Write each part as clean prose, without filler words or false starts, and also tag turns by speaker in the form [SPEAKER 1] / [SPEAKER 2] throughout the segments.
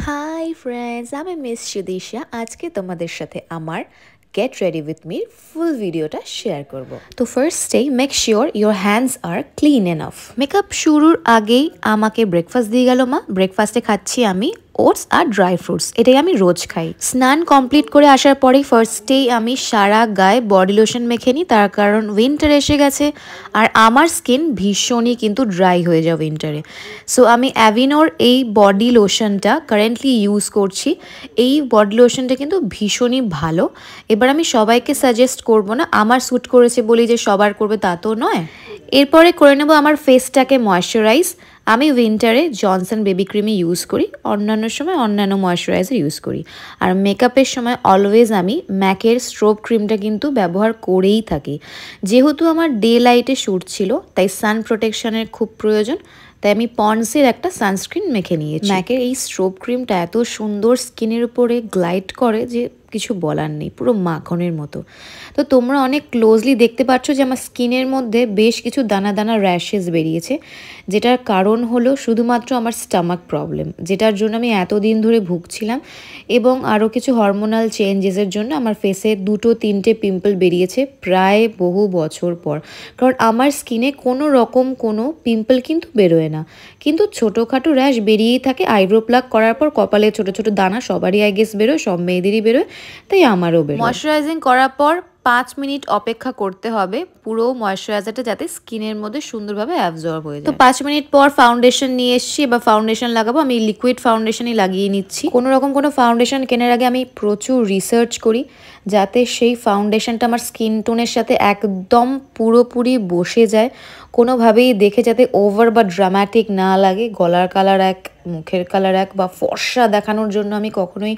[SPEAKER 1] Hi friends, আমি miss সুদিশা। আজকে তোমাদের সাথে আমার গেট রেডি উইথ মির ফুল ভিডিওটা শেয়ার করব। তো ফার্স্টে make sure your hands R clean enough. Makeup শুরুর আগেই আমাকে ব্রেকফাস্ট দিয়ে গেল মা। ব্রেকফাস্টে খাচ্ছি আমি ওটস আর ড্রাই ফ্রুটস, এটাই আমি রোজ খাই। স্নান কমপ্লিট করে আসার পরেই ফার্স্টেই আমি সারা গায়ে বডি লোশন মেখে নিই, তার কারণ উইন্টার এসে গেছে আর আমার স্কিন ভীষণই কিন্তু ড্রাই হয়ে যায় উইন্টারে। সো আমি অ্যাভিনোর এই বডি লোশনটা কারেন্টলি ইউজ করছি। এই বডি লোশনটা কিন্তু ভীষণই ভালো। এবার আমি সবাইকে সাজেস্ট করব না, আমার স্যুট করেছে বলি যে সবার করবে তা তো নয়। এরপরে করে নেব আমার ফেসটাকে ময়শ্চারাইজ। আমি উইন্টারে জনসন বেবি ক্রিমই ইউজ করি, অন্যান্য সময় অন্যান্য ময়শ্চারাইজার ইউজ করি। আর মেকআপের সময় অলওয়েজ আমি ম্যাকের স্ট্রোব ক্রিমটা কিন্তু ব্যবহার করেই থাকি। যেহেতু আমার ডে লাইটে শ্যুট ছিল তাই সান প্রোটেকশনের খুব প্রয়োজন, তাই আমি পন্ডসের একটা সানস্ক্রিন মেখে নিয়েছি। ম্যাকের এই স্ট্রোব ক্রিমটা এত সুন্দর স্কিনের উপরে গ্লাইড করে যে কিছু বলার নেই, পুরো মাখনের মতো। তো তোমরা অনেক ক্লোজলি দেখতে পাচ্ছ যে আমার স্কিনের মধ্যে বেশ কিছু দানা দানা র্যাশেস বেরিয়েছে, যেটার কারণ হলো শুধুমাত্র আমার স্টামাক প্রবলেম, যেটার জন্য আমি এতদিন ধরে ভুগছিলাম, এবং আরও কিছু হরমোনাল চেঞ্জেসের জন্য আমার ফেসে 2-3টে পিম্পল বেরিয়েছে প্রায় বহু বছর পর। কারণ আমার স্কিনে কোনো রকম কোনো পিম্পল কিন্তু বেরোয় না, কিন্তু ছোটোখাটো র্যাশ বেরিয়েই থাকে। আইব্রো প্লাক করার পর কপালে ছোটো ছোটো দানা সবারই আই গেস বেরোয়, সব মেয়েদেরই বেরোয়, তাই আমারও বেরোয়। ময়শ্চারাইজিং করার পর 5 মিনিট অপেক্ষা করতে হবে পুরো ময়শ্চারাইজারটা যাতে স্কিনের মধ্যে সুন্দরভাবে অ্যাবজর্ব হয়ে যায়। তো 5 মিনিট পর ফাউন্ডেশন নিয়ে এসেছি, এবার ফাউন্ডেশন লাগাবো। আমি লিকুইড ফাউন্ডেশনই লাগিয়ে নিচ্ছি। কোনো রকম কোনো ফাউন্ডেশন কেনার আগে আমি প্রচুর রিসার্চ করি যাতে সেই ফাউন্ডেশনটা আমার স্কিন টোনের সাথে একদম পুরোপুরি বসে যায়, কোনোভাবেই দেখে যাতে ওভার বা ড্রামাটিক না লাগে। গলার কালার এক, মুখের কালার এক, বা ফর্সা দেখানোর জন্য আমি কখনোই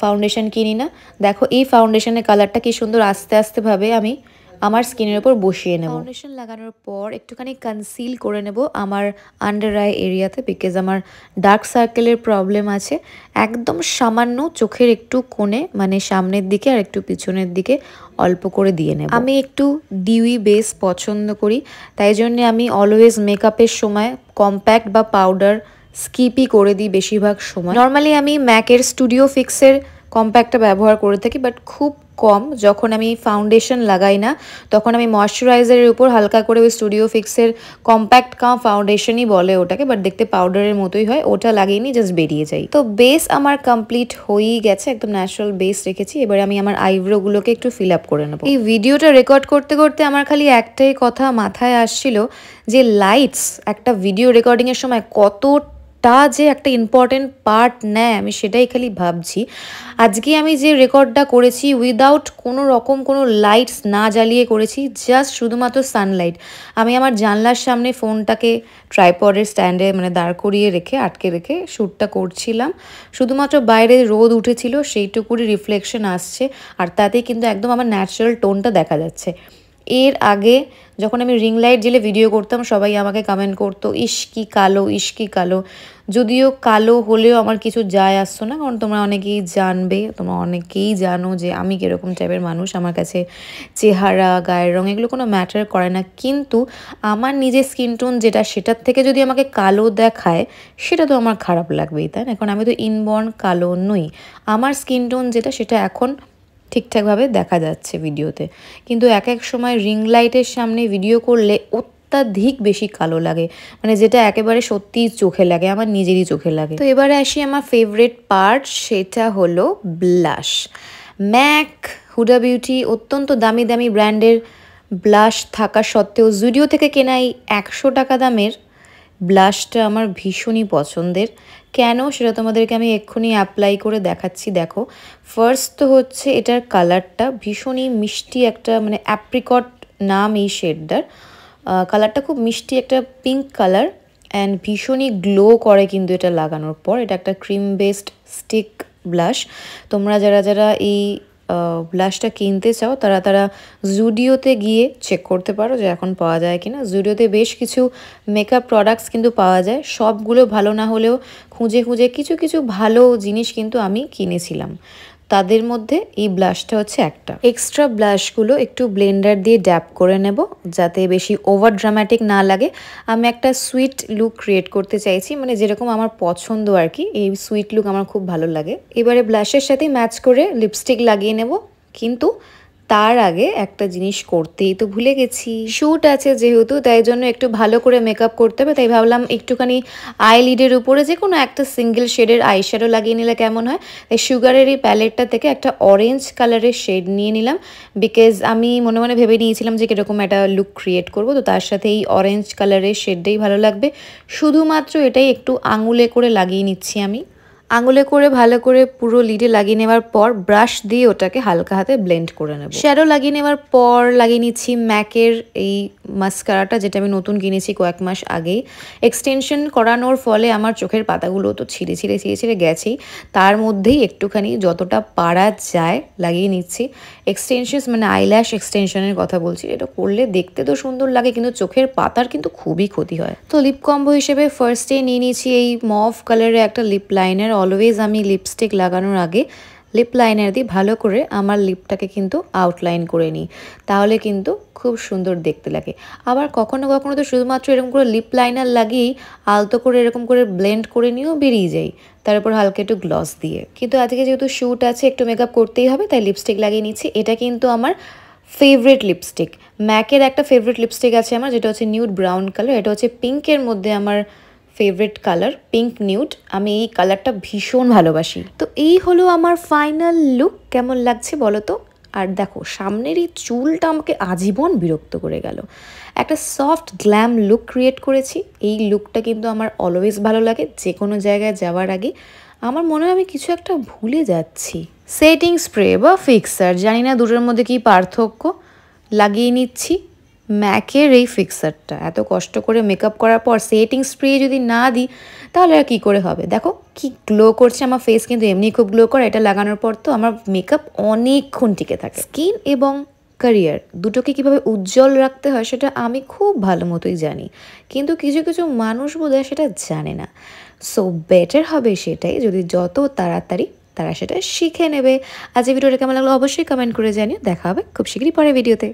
[SPEAKER 1] ফাউন্ডেশন কিনি না। দেখো এই ফাউন্ডেশনের কালারটা কি সুন্দর আস্তে আস্তেভাবে আমি আমার স্কিনের উপর বসিয়ে নেব। ফাউন্ডেশন লাগানোর পর একটুখানি কনসিল করে নেব আমার আন্ডার আই এরিয়াতে, বিকজ আমার ডার্ক সার্কেলের প্রবলেম আছে। একদম সামান্য চোখের একটু কোণে, মানে সামনের দিকে আর একটু পিছনের দিকে অল্প করে দিয়ে নেব। আমি একটু ডিউই বেস পছন্দ করি, তাই জন্য আমি অলওয়েজ মেকআপের সময় কম্প্যাক্ট বা পাউডার স্কিপই করে দিই বেশিরভাগ সময়। নর্মালি আমি ম্যাকের স্টুডিও ফিক্সের কম্প্যাক্টটা ব্যবহার করে থাকি, বাট খুব কম। যখন আমি ফাউন্ডেশন লাগাই না তখন আমি ময়শ্চারাইজারের উপর হালকা করে ওই স্টুডিও ফিক্সের কম্প্যাক্ট ফাউন্ডেশনই বলে ওটাকে, বাট দেখতে পাউডারের মতোই হয়, ওটা লাগিয়ে নিই, জাস্ট বেরিয়ে যাই। তো বেস আমার কমপ্লিট হয়েই গেছে, একদম ন্যাচারাল বেস রেখেছি। এবারে আমি আমার আইব্রোগুলোকে একটু ফিল আপ করে নেবো। এই ভিডিওটা রেকর্ড করতে করতে আমার খালি একটাই কথা মাথায় আসছিল যে লাইটস একটা ভিডিও রেকর্ডিংয়ের সময় কতটা যে একটা ইম্পর্টেন্ট পার্ট নেয়, আমি সেটাই খালি ভাবছি। আজকে আমি যে রেকর্ডটা করেছি উইদাউট কোনো রকম কোনো লাইটস না জ্বালিয়ে করেছি, জাস্ট শুধুমাত্র সানলাইট। আমি আমার জানলার সামনে ফোনটাকে ট্রাইপডের স্ট্যান্ডে মানে দাঁড় করিয়ে রেখে আটকে রেখে শ্যুটটা করছিলাম। শুধুমাত্র বাইরে রোদ উঠেছিল, সেইটুকুরই রিফ্লেকশন আসছে, আর তাতে কিন্তু একদম আমার ন্যাচারাল টোনটা দেখা যাচ্ছে। এর আগে যখন আমি রিং লাইট জেলে ভিডিও করতাম সবাই আমাকে কমেন্ট করতো, ইস কি কালো, ইস কি কালো। যদিও কালো হলেও আমার কিছু যায় আসতো না, কারণ তোমরা অনেকেই জানবে, তোমরা অনেকেই জানো যে আমি কীরকম টাইপের মানুষ। আমার কাছে চেহারা, গায়ের রঙ এগুলো কোনো ম্যাটার করে না, কিন্তু আমার নিজের স্কিন টোন যেটা, সেটার থেকে যদি আমাকে কালো দেখায় সেটা তো আমার খারাপ লাগবেই, তাই না? এখন আমি তো ইনবর্ন কালো নই, আমার স্কিন টোন যেটা সেটা এখন ঠিকঠাকভাবে দেখা যাচ্ছে ভিডিওতে, কিন্তু এক এক সময় রিং লাইটের সামনে ভিডিও করলে অত্যাধিক বেশি কালো লাগে, মানে যেটা একেবারে সত্যিই চোখে লাগে, আমার নিজেরই চোখে লাগে। তো এবারে আসি আমার ফেভারিট পার্ট, সেটা হলো ব্লাশ। ম্যাক, হুডা বিউটি অত্যন্ত দামি দামি ব্র্যান্ডের ব্লাশ থাকা সত্ত্বেও জুডিও থেকে কেনা এই 100 টাকা দামের ব্লাশটা আমার ভীষণই পছন্দের। কেন সেটা তোমাদেরকে আমি এক্ষুনি অ্যাপ্লাই করে দেখাচ্ছি। দেখো, ফার্স্ট তো হচ্ছে এটার কালারটা ভীষণই মিষ্টি একটা, মানে অ্যাপ্রিকট নাম এই শেডটার। কালারটা খুব মিষ্টি একটা পিঙ্ক কালার, অ্যান্ড ভীষণই গ্লো করে কিন্তু এটা লাগানোর পর। এটা একটা ক্রিম বেসড স্টিক ব্লাশ। তোমরা যারা যারা এই ব্লাশটা কিনতে চাও তারা জুডিওতে গিয়ে চেক করতে পারো যে এখন পাওয়া যায় কিনা। জুডিওতে বেশ কিছু মেকআপ প্রোডাক্টস কিন্তু পাওয়া যায়, সবগুলো ভালো না হলেও খুঁজে খুঁজে কিছু কিছু ভালো জিনিস কিন্তু আমি কিনেছিলাম। তাদের মধ্যে এই ব্লাশটা হচ্ছে একটা। এক্সট্রা ব্লাশগুলো একটু ব্লেন্ডার দিয়ে ড্যাপ করে নেব যাতে বেশি ওভার ড্রামাটিক না লাগে। আমি একটা সুইট লুক ক্রিয়েট করতে চাইছি, মানে যেরকম আমার পছন্দ আর কি, এই সুইট লুক আমার খুব ভালো লাগে। এবারে ব্লাশের সাথে ম্যাচ করে লিপস্টিক লাগিয়ে নেব, কিন্তু তার আগে একটা জিনিস করতেই তো ভুলে গেছি। শ্যুট আছে যেহেতু, তাই জন্য একটু ভালো করে মেকআপ করতে হবে, তাই ভাবলাম একটুখানি আইলিডের উপরে যে কোনো একটা সিঙ্গেল শেডের আইশ্যাডো লাগিয়ে নিলে কেমন হয়। তাই সুগারের এই প্যালেটটা থেকে একটা অরেঞ্জ কালারের শেড নিয়ে নিলাম, বিকজ আমি মনে মনে ভেবে নিয়েছিলাম যে কীরকম একটা লুক ক্রিয়েট করব, তো তার সাথে এই অরেঞ্জ কালারের শেডটাই ভালো লাগবে। শুধুমাত্র এটাই একটু আঙুলে করে লাগিয়ে নিচ্ছি আমি। আঙুলে করে ভালো করে পুরো লিডে লাগিয়ে নেওয়ার পর ব্রাশ দিয়ে ওটাকে হালকা হাতে ব্লেন্ড করে নেব। শ্যাডো লাগিয়ে নেওয়ার পর লাগিয়ে নিচ্ছি ম্যাকের এই মাস্কারাটা, যেটা আমি নতুন কিনেছি কয়েক মাস আগেই। এক্সটেনশন করানোর ফলে আমার চোখের পাতাগুলো তো ছিঁড়ে গেছেই, তার মধ্যেই একটুখানি যতটা পারা যায় লাগিয়ে নিচ্ছি। এক্সটেনশনস মানে আইল্যাশ এক্সটেনশনের কথা বলছি, এটা করলে দেখতে তো সুন্দর লাগে কিন্তু চোখের পাতার কিন্তু খুবই ক্ষতি হয়। তো লিপ কম্বো হিসেবে ফার্স্টে নিয়ে নিয়েছি এই মভ কালারের একটা লিপ লাইনার। অলওয়েজ আমি লিপস্টিক লাগানোর আগে লিপ লাইনার দিয়ে ভালো করে আমার লিপটাকে কিন্তু আউটলাইন করে নিই, তাহলে কিন্তু খুব সুন্দর দেখতে লাগে। আবার কখনো কখনো তো শুধুমাত্র এরকম করে লিপ লাইনার লাগিয়েই আলতো করে এরকম করে ব্লেন্ড করে নিয়েও বেরিয়ে যাই, তারপর হালকা একটু গ্লস দিয়ে। কিন্তু আজকে যেহেতু শ্যুট আছে, একটু মেকআপ করতেই হবে, তাই লিপস্টিক লাগিয়ে নিচ্ছি। এটা কিন্তু আমার ফেভারিট লিপস্টিক, ম্যাকের একটা ফেভারিট লিপস্টিক আছে আমার, যেটা হচ্ছে নিউড ব্রাউন কালার। এটা হচ্ছে পিঙ্কের মধ্যে আমার ফেভারিট কালার, পিঙ্ক নিউড। আমি এই কালারটা ভীষণ ভালোবাসি। তো এই হলো আমার ফাইনাল লুক। কেমন লাগছে বলো তো? আর দেখো, সামনের এই চুলটা আমাকে আজীবন বিরক্ত করে গেল। একটা সফট গ্ল্যাম লুক ক্রিয়েট করেছি। এই লুকটা কিন্তু আমার অলওয়েজ ভালো লাগে, যে কোনো জায়গায় যাওয়ার আগে। আমার মনে হয় আমি কিছু একটা ভুলে যাচ্ছি। সেটিং স্প্রে বা ফিক্সার, জানি না দুটোর মধ্যে কি পার্থক্য। লাগিয়ে নিচ্ছি ম্যাকের এই ফিক্সারটা। এত কষ্ট করে মেকআপ করার পর সেটিং স্প্রে যদি না দিই তাহলে আর কী করে হবে। দেখো কি গ্লো করছে আমার ফেস, কিন্তু এমনি খুব গ্লো করে। এটা লাগানোর পর তো আমার মেকআপ অনেকক্ষণ টিকে থাকে। স্কিন এবং ক্যারিয়ার দুটোকে কীভাবে উজ্জ্বল রাখতে হয় সেটা আমি খুব ভালো মতোই জানি, কিন্তু কিছু কিছু মানুষ বোধহয় সেটা জানে না। সো বেটার হবে সেটাই যদি যত তাড়াতাড়ি তারা সেটা শিখে নেবে। আজ এই ভিডিওটা কেমন লাগলো অবশ্যই কমেন্ট করে জানিও। দেখা হবে খুব শীঘ্রই পরের ভিডিওতে।